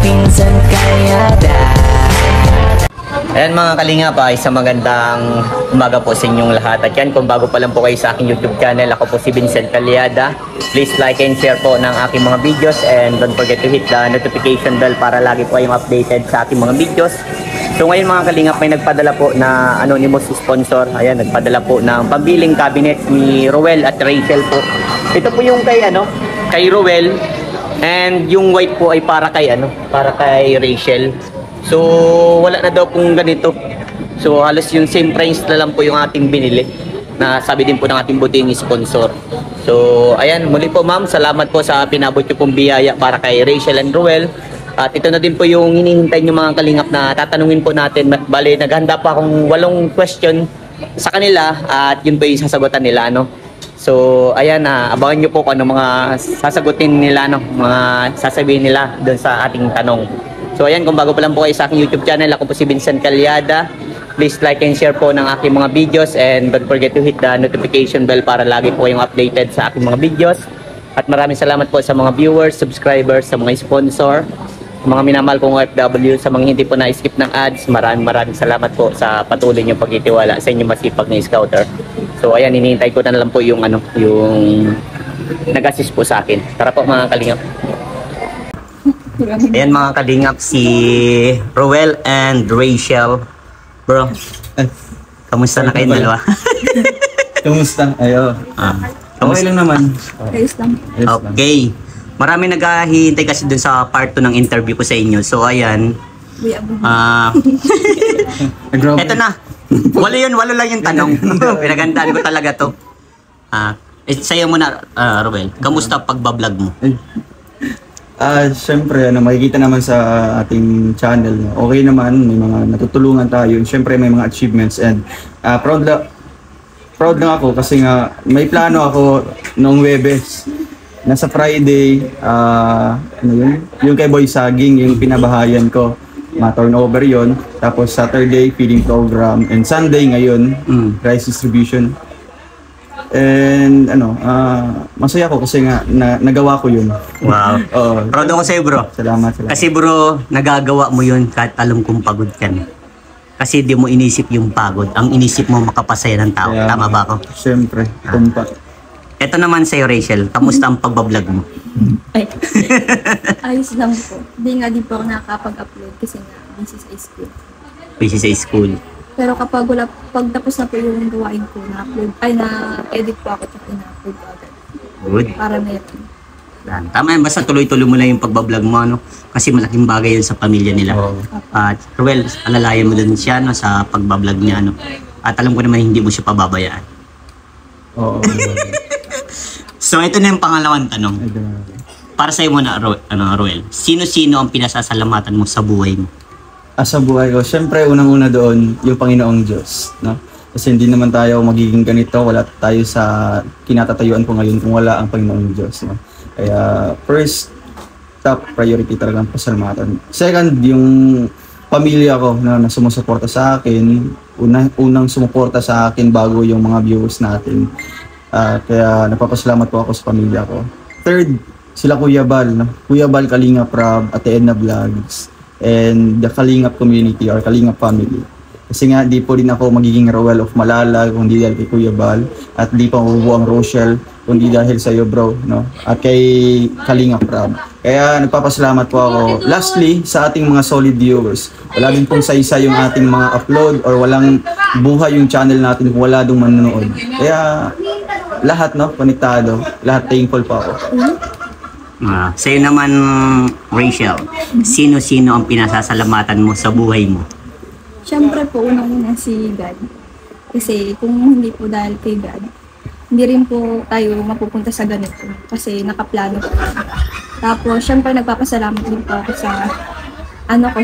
Vincent Calyada. Ayan mga kalingap, isang magandang umaga po sa inyong lahat. At yan, kung bago pa lang po kayo sa aking YouTube channel, ako po si Vincent Calyada. Please like and share po ng aking mga videos and don't forget to hit the notification bell para lagi po kayong updated sa aking mga videos. So ngayon mga kalingap, may nagpadala po na anonymous sponsor. Ayan, nagpadala po ng pambiling cabinet ni Roel at Rachel po. Ito po yung kay Roel, and yung white po ay para kay Rachel. So wala na daw pong ganito. So halos yung same price na lang po yung ating binili, na sabi din po ng ating buting sponsor. So ayan, muli po ma'am, salamat po sa pinabot nyo pong biyaya para kay Rachel and Roel. At ito na din po yung hinihintay nyo mga kalingap na tatanungin po natin. Bale, naghanda pa akong 8 question sa kanila at yun po yung sasagutan nila, no? So ayan, abangan nyo po kung ano mga sasagutin nila, no? Mga sasabihin nila doon sa ating tanong. So ayan, kung bago pa lang po kayo sa aking YouTube channel, ako po si Vincent Calyada. Please like and share po ng aking mga videos and don't forget to hit the notification bell para lagi po kayong updated sa aking mga videos. At maraming salamat po sa mga viewers, subscribers, sa mga sponsor, sa mga minamahal kong OFW, sa mga hindi po na-skip ng ads. Maraming salamat po sa patuloy niyong pagtitiwala sa inyong masipag na scouter. So ayan, hinihintay ko na lang po yung nag-assist po sa akin. Tara po mga kalingap. Ayan mga kalingap, si Roel and Rachel. Bro, kamusta na kayong dalawa? Kamusta? Ayo. Okay lang naman. Ayos lang. Okay. Marami naghahintay kasi dun sa part 2 ng interview ko sa inyo. So ayan. Eto na. Walo lang yung tanong. Pinagandaan ko talaga to. Sa'yo muna, Roel. Kamusta pagbablog mo? Siyempre, makikita naman sa ating channel. Okay naman, may mga natutulungan tayo. Siyempre, may mga achievements and proud lang ako kasi nga may plano ako noong Webes. Nasa Friday, yung kay Boy Saging, yung pinabahayan ko. Ma-turnover yon. Tapos Saturday, feeding program. And Sunday ngayon, rice distribution. And masaya ko kasi nga nagawa ko yun. Wow. Proud ako sa'yo bro. Salamat. Kasi bro, nagagawa mo yun kahit alam kong pagod ka na. Kasi di mo inisip yung pagod. Ang inisip mo makapasaya ng tao. Yeah. Tama ba ako? Siyempre. Tumpa. Ito naman sa'yo Rachel, kamusta ang pagbablog mo? Ayos lang po. Di po ako nakakapag-upload kasi nga busy sa school. Busy sa school. Pero pag tapos na po yung gawain ko, na-edit po ako at ina-upload ko agad. Good. Para meron. Tama yan, basta tuloy-tuloy mo lang yung pagbablog mo, ano? Kasi malaking bagay yun sa pamilya nila. At Roel, alalayan mo din siya sa pagbablog niya, ano? At alam ko naman hindi mo siya pababayaan. Oo. So ito na yung pangalawang tanong. Para sa'yo muna, Roel, sino-sino ang pinasasalamatan mo sa buhay mo? Sa buhay ko, syempre unang-una doon yung Panginoong Diyos, no? Kasi hindi naman tayo magiging ganito, wala tayo sa kinatatayuan ko ngayon kung wala ang Panginoong Diyos, no? Kaya first, top priority talaga ang pasalamatan. Second, yung pamilya ko na sumusuporta sa akin, unang sumuporta sa akin bago yung mga viewers natin. Kaya napapasalamat po ako sa pamilya ko. Third, sila Kuya Bal, no? Kuya Bal, Kalingap Rob, Ate Edna Vlogs, and the Kalingap community or Kalingap family. Kasi nga di po din ako magiging Roel of Malalag kung di dahil kay Kuya Bal, at di pa mabubuo ang Rochelle kung di dahil sa iyo bro, no? At kay Kalingap Rob. Kaya nagpapasalamat po ako. Lastly, sa ating mga solid viewers, wala din pong saysay yung ating mga upload or walang buhay yung channel natin kung wala dong manonood. Kaya lahat, no, konektado, lahat thankful po ako. Sa'yo naman, Rachel, sino-sino ang pinasasalamatan mo sa buhay mo? Siyempre po, unang-una si God. Kasi kung hindi po dahil kay God, hindi rin po tayo mapupunta sa ganito. Kasi nakaplano po. Tapos, siyempre nagpapasalamat din po ako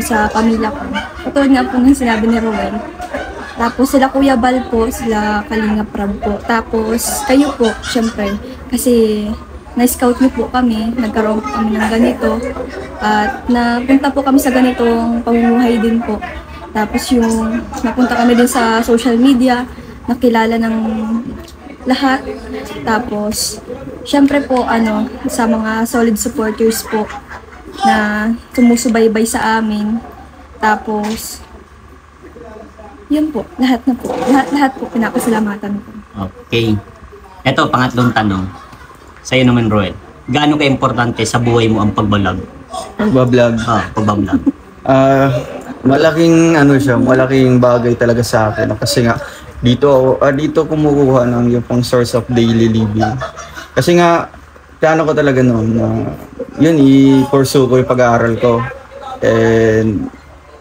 sa pamilya ko. Katulad nga po ng sinabi ni Roel. Tapos sila Kuya Bal po, sila Kalingap Rob po. Tapos kayo po, siyempre. Kasi na-scout niyo po kami, nagkaroon po kami ng ganito. At napunta po kami sa ganitong pamumuhay din po. Tapos yung napunta kami din sa social media, nakilala ng lahat. Tapos, syempre po, sa mga solid supporters po, na sumusubaybay sa amin. Tapos, yun po, lahat na po. Lahat po pinapasalamatan ko. Okay. Ito, pangatlong tanong. Sa'yo naman, Roel. Gaano ka-importante sa buhay mo ang pagbablog? Pagbablog. Pagbablog. Malaking bagay talaga sa akin. Kasi nga, dito kumukuha ng yung pang source of daily living. Kasi nga, plano ko talaga noon na yun, i-pursue ko yung pag-aaral ko. And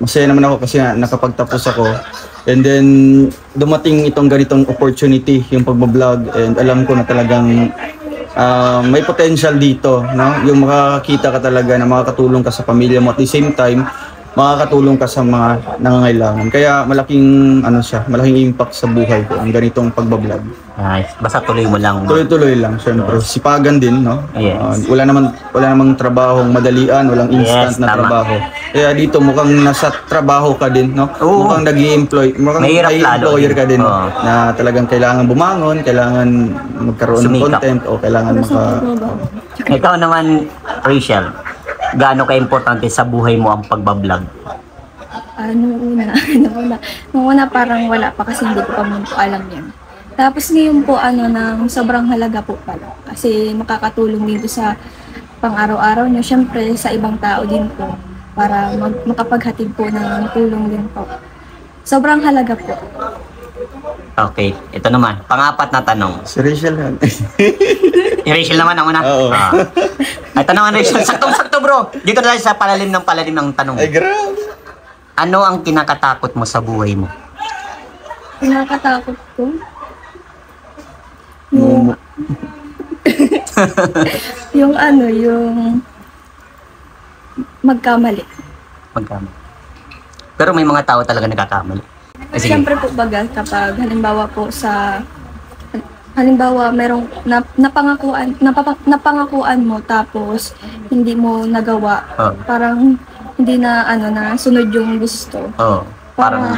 masaya naman ako kasi nga nakapagtapos ako. And then dumating itong ganitong opportunity, yung pagbablog, and alam ko na talagang may potential dito, no? Yung makakita ka talaga na makakatulong ka sa pamilya mo at the same time makakatulong ka sa mga nangangailangan. Kaya malaking impact sa buhay ko ang ganitong pagbablog. Basta tuloy mo lang. Tuloy-tuloy lang, syempre. Sipagan din, no? Yes. Wala namang trabahong madalian, walang instant na tama. trabaho. Kaya dito mukhang nasa trabaho ka din, no? Oo. Mukhang nag-i-employ, mukhang Mahirap may lalo. employer ka din, Oo. na talagang kailangan bumangon, kailangan magkaroon ng Sumikap. content, o kailangan Ikaw naman, Rachel. Gaano ka-importante sa buhay mo ang pagbablog? Nung una parang wala pa kasi hindi ko pa mo po alam yan. Tapos ngayon po ng sobrang halaga po pala. Kasi makakatulong dito sa pang-araw-araw nyo. Syempre sa ibang tao din po. Para makapaghatid po ng tulong din po. Sobrang halaga po. Okay, ito naman. Pang-apat na tanong. Si Rachel yan. Rachel naman ang una. Oo. Ito naman, Rachel. Saktong-sakto, bro. Dito na tayo sa palalim ng tanong. Ay, grabe. Ano ang kinakatakot mo sa buhay mo? Pinakatakot ko? Yung... yung magkamali. Magkamali. Pero may mga tao talaga nagkakamali. Sige. Siyempre po baga kapag halimbawa merong napangakuan mo tapos hindi mo nagawa, parang hindi na na sunod yung gusto. Oo. Parang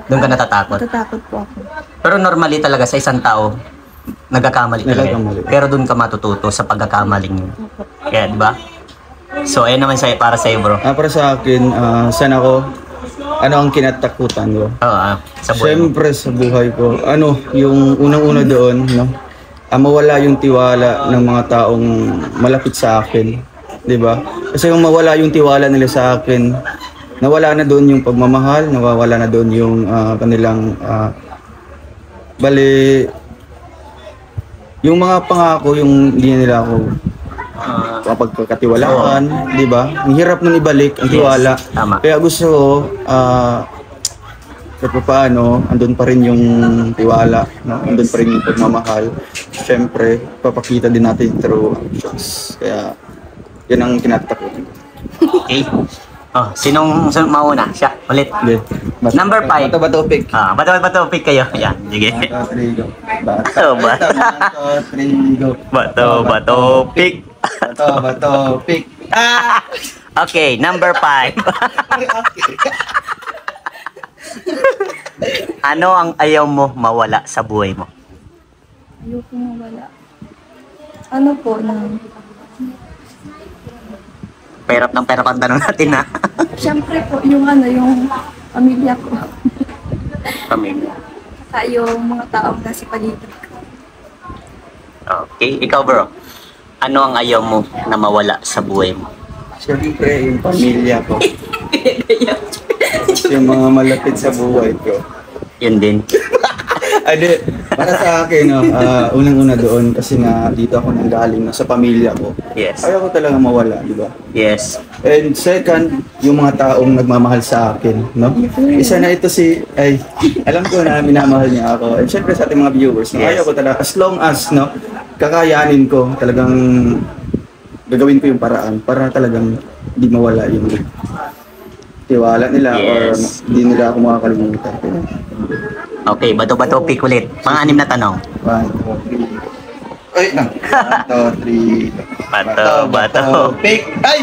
doon ka natatakot. Natatakot po ako. Pero normally talaga sa isang tao, nagkakamali talaga. Nagkakamali. Pero doon ka matututo sa pagkakamaling yun. Kaya, di ba? So, ayun naman sa'yo, para sa'yo, bro. Para sa akin, saan ako, ano ang kinatakutan ko? Oo, sa buhay mo. Siyempre sa buhay ko, yung unang-una doon, no? Mawala yung tiwala ng mga taong malapit sa akin, 'di ba? Kasi kung mawala yung tiwala nila sa akin, nawala na doon yung pagmamahal, nawawala na doon yung kanilang yung mga pangako, yung hindi nila ako pagkakatiwalaan, 'di ba? Ang hirap nung ibalik ang tiwala. Tama. Kaya gusto ko kahit paano, andun pa rin yung tiwala, no? Andun pa rin yung pagmamahal. Siyempre, papakita din natin through actions. Kaya, yan ang kinatakutan ko. Okay. Sinong mauna? Siya, ulit. Number 5. Bato-bato pick. Bato pick kayo. Yan, sige. Bato pick. Bato pick. Okay, number 5. Ano ang ayaw mo mawala sa buhay mo? Ayoko mawala. Ano po Perap ang tanong natin, ha? Siyempre po, yung pamilya ko. Pamilya. Saka yung mga taong nasa paligid ko. Okay, ikaw, bro. Ano ang ayaw mo na mawala sa buhay mo? Siyempre, yung pamilya ko. Yung mga malapit sa buhay ko. Yun din. Para sa akin, unang-una doon, kasi nga dito ako nanggaling sa pamilya ko. Yes. Ayaw ko talaga mawala, di ba? Yes. And second, yung mga taong nagmamahal sa akin, no? Isa na ito alam ko na minamahal niya ako. And syempre sa ating mga viewers, no? Yes. Ayaw ko talaga, as long as, no, kakayanin ko, talagang gagawin ko yung paraan para talagang di mawala yung tiwala nila, Yes. or hindi nila ako makakalimutan. Okay, bato pick ulit. Pang-anim na tanong. 1, 2, 3. Ay, 1, 2, 3. Bato. Pick. Ay!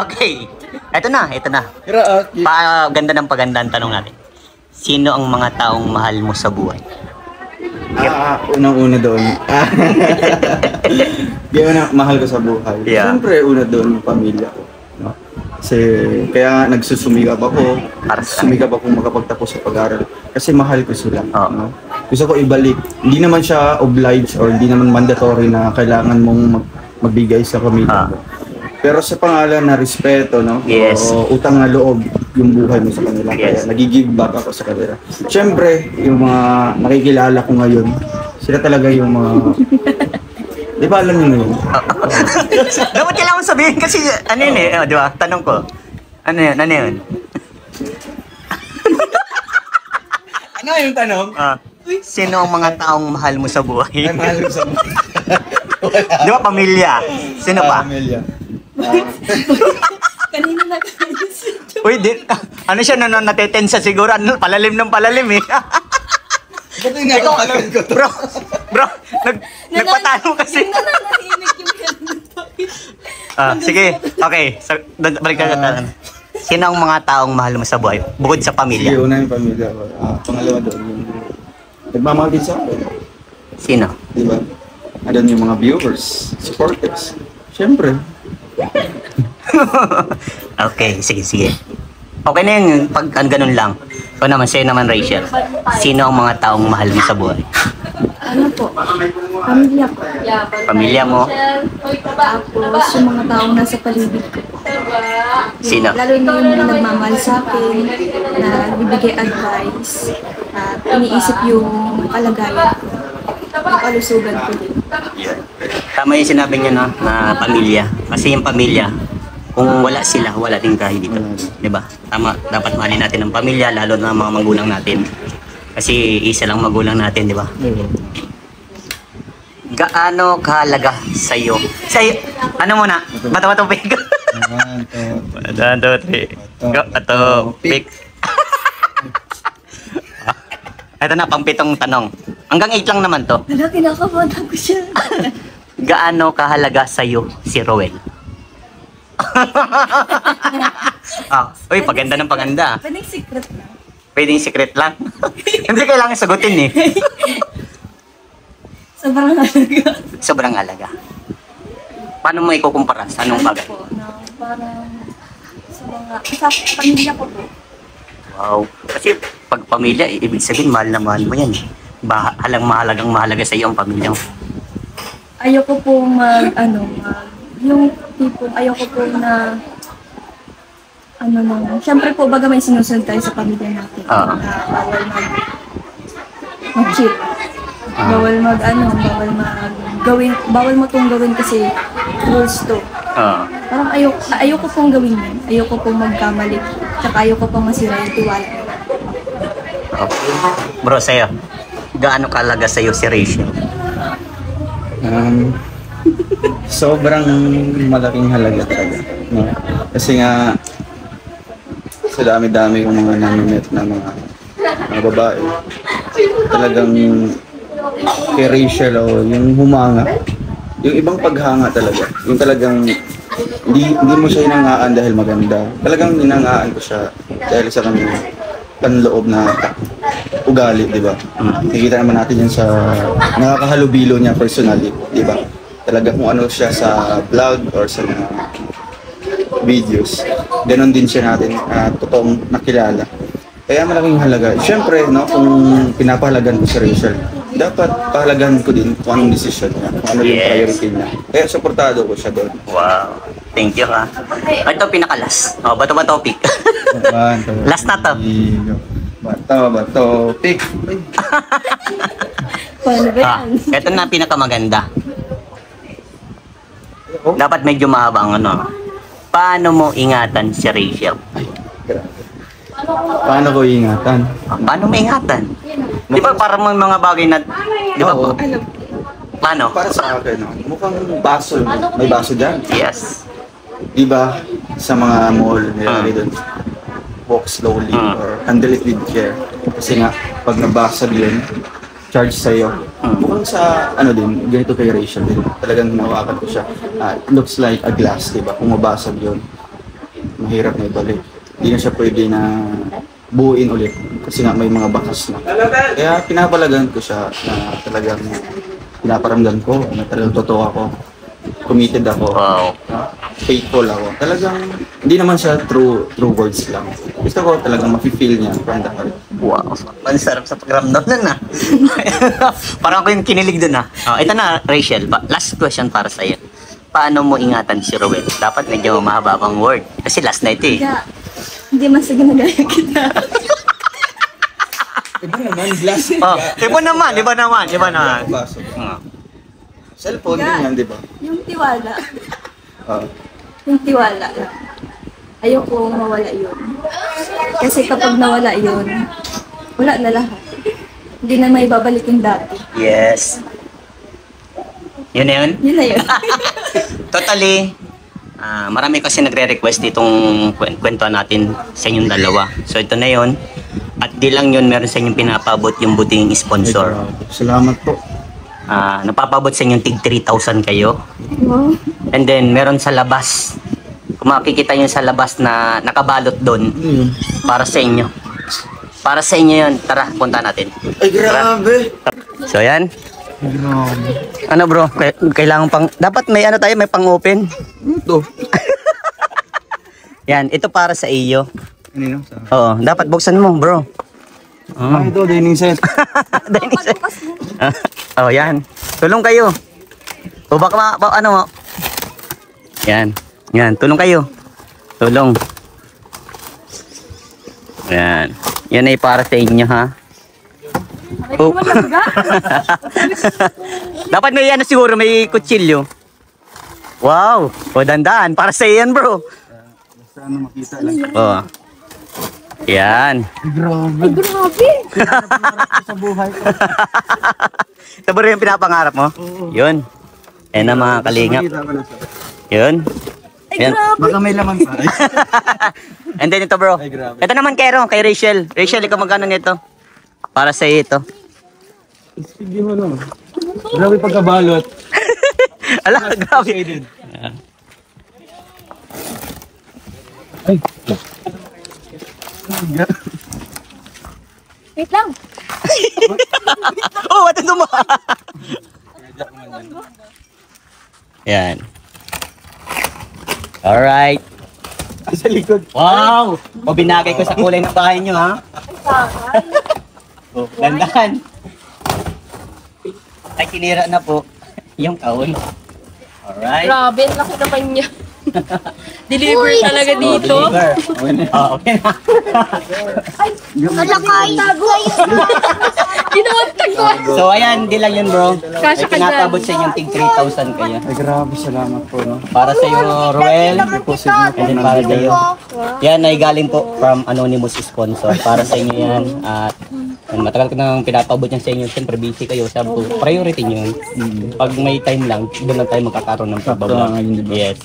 Okay. Ito na. Ganda ng paganda ang tanong natin. Sino ang mga taong mahal mo sa buhay? Unang-una doon. Kaya na mahal ko sa buhay. Yeah. Siyempre, una doon yung pamilya ko. No? Kasi kaya nagsusumikap ako. Para sa Sumikap ako makapagtapos sa pag-aaral. Kasi mahal ko sila. Oo. No? Gusto ko ibalik. Hindi naman siya obliged or hindi naman mandatory na kailangan mong magbigay sa pamilya mo. Pero sa pangalan na respeto, no? Yes. O utang na loob yung buhay mo sa kanila. Yes. Kaya nag-give back ako sa kanila. Siyempre, yung mga nakikilala ko ngayon, sila talaga yung mga... Di ba alam nyo na yun? Dapat kailangan sabihin kasi ano yun eh, di ba? Tanong ko. Ano yun? Ano yun? Ano yung tanong? Sino ang mga taong mahal mo sa buhay? Ay, mahal ko sa buhay. Di ba pamilya? Sino pa? Pamilya. Kanina na Uy, ano siya natetensa siguro? Ano, palalim ng palalim eh. Ba't yung nakakagan ko to? Bro, nagpatalo kasi. Nananahimik yung ganun. Sige, okay. So, balik ka ka. Sino ang mga taong mahal mo sa buhay? Bukod sa Sige, pamilya. una yung pamilya ko. Pangalawa doon yung... Nagmamahal din sa akin. Sino? Di ba? Andun yung mga viewers, supporters. Siyempre. Okay, sige. Okay na yun, pag ganun lang. Ikaw naman, sa'yo naman, Rachel. Sino ang mga taong mahal mo sa buhay? Ano po? Pamilya ko. Pamilya mo? Tapos yung mga taong nasa paligid ko. Sino? Lalo na yung mga nagmamahal sa akin, na bibigay advice, at iniisip yung kalagayan ko, yung kalusugan ko din. Tama yung sinabi niya na pamilya. Kasi yung pamilya, kung wala sila, wala din tayo dito. Diba? Tama, dapat mahalin natin ang pamilya, lalo na ang mga magulang natin. Kasi isa lang magulang natin, di ba? Gaano kahalaga sa'yo? Ano muna? Bato-bato pick. 1, 2, 3. Bato, pick. Ito na, pang-pitong tanong. Hanggang 8 lang naman to. Wala, kinakabahan ko siya. Gaano kahalaga sa'yo si Roel? Uy, paganda ng paganda. Pwedeng secret na. Pwedeng secret lang. Hindi kailangan sagutin eh. Sobrang halaga. Sobrang alaga. Paano mo ikukumpara? Sa anong bagay? Po, na parang sa pamilya ko po. Wow. Kasi pag pamilya, ibig sabihin, mahal na mahal mo yan. Mahalagang mahalaga sa iyo ang pamilya mo. Ayoko po yung tipong ayoko po na siyempre po baga may sinusunod tayo sa pamilya natin. Oo. Na bawal mag-cheat. Bawal mo tong gawin kasi rules to. Parang ayoko pong gawin yun. Ayoko pong magkamali. Tsaka ayoko pong masira yung tiwala. Okay. Bro, sa'yo, gaano kalaga sa'yo si Rachel? Sobrang malaking halaga talaga. No? Kasi nga, sa dami-dami kong mga nami-met na mga babae, talagang kay Rachel yung humanga, yung ibang paghanga talaga, yung talagang hindi mo siya inangaan dahil maganda, talagang inangaan ko siya dahil sa kanyang panloob na ugali, di ba? Nakikita naman natin yan sa nakakahalubilo niya personally, di ba? Talaga kung ano siya sa vlog or sa mga videos, ganon din siya natin, totoong nakilala. Kaya malaking halaga. Siyempre, no, kung pinapahalagan ko si Rachel, dapat pahalagahan ko din kung anong desisyon niya, kung ano yung priority niya. Kaya supportado ko siya doon. Wow. Thank you ha. Ito pinakalas. Bato-bato pick. Last na to. Bato, pick. Paano ba yan? Ito na pinakamaganda. Dapat medyo mahaba ang ano. Paano mo ingatan si Rachel? Grabe. Paano ko ingatan? Paano mo ingatan? Di ba parang mga bagay na... Di ba? Oo. Paano? Para sa akin, no, mukhang baso. May baso dyan. Yes. Di ba sa mga mall, nilagay doon, walk slowly or handle it with care. Kasi nga, pag nabasag yun, charge sa'yo. Mukhang sa, din, ganito kay Rachel din. Talagang nawakan ko siya. It looks like a glass, di ba? Kung mabasag yun, mahirap na ibalik. Hindi na siya pwede na buuin ulit kasi nga may mga bakas na. Kaya pinapalagan ko siya na talagang pinaparamdam ko na talagang totoo ako. Committed ako. Wow. Faithful ako. Talagang hindi naman siya true words lang. Gusto ko talagang mafe-feel niya from the heart. Wow. Ang sarap sa pagramdam nun ah. Parang ako yung kinilig dun ah. Oh, ito na, Rachel. Last question para sa'yo. Paano mo ingatan si Rowel? Dapat medyo mahaba pang word. Kasi last night eh. Kaya, hindi man sige nagaya kita. Iba naman, glass. Oh, iba naman. Cellphone din yan, di ba? Yung tiwala. Oo. Yung tiwala lang. Ayoko mawala yun. Kasi kapag nawala yun, wala na lahat. Hindi na may babalik yung dati. Yes. Yun na yun? Yun na yun. Totally. Marami kasi nagre-request itong kwentuhan natin sa inyong dalawa. So ito na yun. At di lang yun, meron sa inyong pinapabot yung buting sponsor. Salamat po. Napapabot sa inyong tig 3,000 kayo. Wow. And then meron sa labas. Kung makikita nyo sa labas na nakabalot doon para sa inyo. Para sa inyo yun. Tara, punta natin. Ay, grabe! So yan. Grabe. Ano bro, kailangan pang, dapat may ano tayo, may pang-open. Ito. Yan, ito para sa iyo. Kanino? Sa... Oo, dapat buksan mo bro. Ah, ito, dining set. Dining set. Oh, yan. Tulong kayo. O baka ano mo. Yan. Yan, tulong kayo. Tulong. Yan. Yan ay para sa inyo ha. Oh. Dapat may ano siguro, may kutsilyo. Wow. O dandan, para sa iyan bro. Basta ano makita lang. Oh. Yan. Grabe. Ay, grabe! Sa buhay ko. Ito ba rin yung pinapangarap mo? Yun. Yan ang mga kalingap. Makita ko na siya. Yun. Ay, Yan. grabe! Baka may laman pa. Ay, And then ito bro. Ay, grabe. Ito naman kay Rachel. Rachel, ikaw magkano nito? Para sa iyo ito. sige mo no. Grabe pagkabalot. Ala, grabe. Ay. Wait lang! Oh, what ito mo? Yan. Alright. Sa likod. Wow! O binagay ko sa kulay ng bahay nyo ha. Oh, dandan. Ay, kinira na po yung kaon. Alright. Grabe, ang laki naman niya. Deliver talaga dito. Oh, okay na. Ginawantag ko. So ayan, di lang yun bro. Kasya Ay ka pinatabot dyan. sa inyong tig 3,000 kayo. Ay, grabe. Salamat po, no. Para sa iyo, Roel. Deposit mo po And then ng para sa iyo. Yan ay galing po from anonymous sponsor. Para sa inyo yan. At matagal ko nang pinapabot yan sa inyo. Siyempre busy kayo. Sabi ko, priority nyo yun. Pag may time lang, doon lang tayo magkakaroon ng pababa. ngayon, di ba? Yes.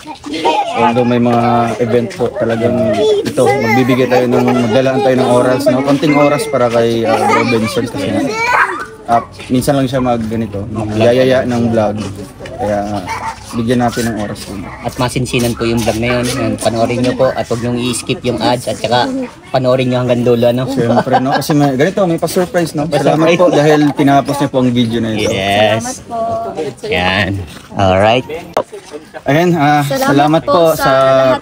Although may mga event po, talagang ito, magbibigay tayo magdalaan tayo ng oras, no? Konting oras para kay Bro Benson kasi minsan lang siya ganito, yayaya ng vlog. Kaya bigyan natin ng oras din. At masinsinan po yung vlog na yun. Yan, panoorin nyo po. At huwag nyo i-skip yung ads. At saka panoorin nyo hanggang dulo. Ano? Siyempre, no? Kasi may pa-surprise, no? Salamat po dahil tinapos niyo po ang video na ito. Yes. Yan. Alright. Ayan, salamat po sa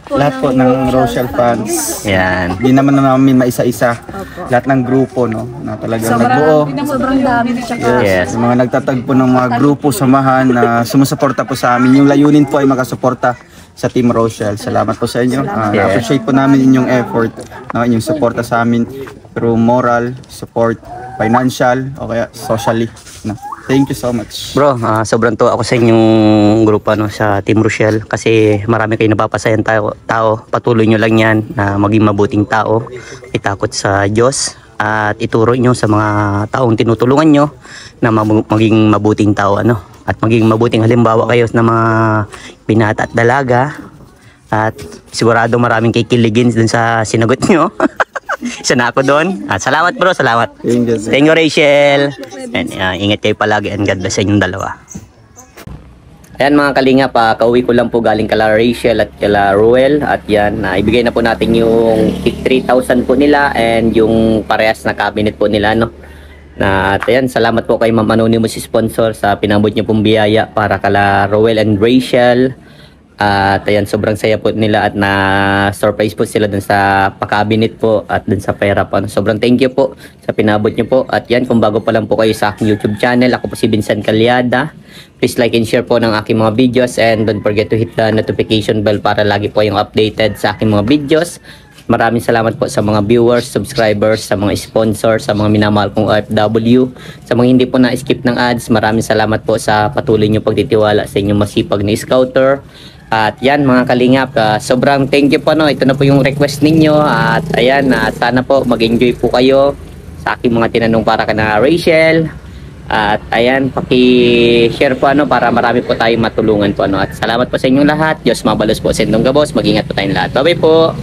lahat po ng Rochelle fans. Yan. Hindi naman namin maisa-isa. Lahat ng grupo, no? Na talagang nagbuo. Sobrang dami. Tsaka, Yes. Yung mga nagtatagpo ng mga grupo, samahan na sumusuporta po sa amin. Yung layunin po ay makasuporta sa Team Rochelle. Salamat po sa inyo. Na-appreciate po namin inyong effort, no, inyong suporta sa amin through moral, support, financial, o kaya socially. No. Thank you so much. Bro, sobrang tuwa ako sa inyong grupo no, sa Team Rochelle kasi marami kayo napapasayan tao. Patuloy nyo lang yan na maging mabuting tao, itakot sa Diyos at ituro nyo sa mga taong tinutulungan nyo na maging mabuting tao ano, at maging mabuting halimbawa kayo ng mga binata at dalaga at sigurado maraming kikiligin dun sa sinagot nyo. Isa na ako doon. At salamat bro, salamat. Thank you Rachel. And, ingat kayo palagi and God bless sa inyong dalawa. Ayan mga kalinga pa, kauwi ko lang po galing kala Rachel at kala Ruel. At yan, ibigay na po natin yung 3,000 po nila and yung parehas na cabinet po nila, no? Na, at ayan, salamat po kay Ma'am Anonymous sponsor sa pinabot niyo pong biyaya para kala Ruel and Rachel. At ayan, sobrang saya po nila at na-surprise po sila dun sa pa-cabinet po at dun sa pera po. Sobrang thank you po sa pinabot niyo po. At yan, kung bago pa lang po kayo sa aking YouTube channel, ako po si Vincent Calyada. Please like and share po ng aking mga videos and don't forget to hit the notification bell para lagi po kayong updated sa aking mga videos. Maraming salamat po sa mga viewers, subscribers, sa mga sponsors, sa mga minamahal kong OFW, sa mga hindi po na-skip ng ads. Maraming salamat po sa patuloy niyo pagtitiwala sa inyong masipag na scouter. At yan mga kalingap, sobrang thank you po, no. Ito na po yung request ninyo. At ayan, sana po mag-enjoy po kayo sa aking mga tinanong para kana Rachel. At ayan, paki-share po ano para marami po tayong matulungan po ano. At salamat po sa inyong lahat. Diyos mabalos po sa inyong gabos. Mag-ingat po tayong lahat. Bye-bye po.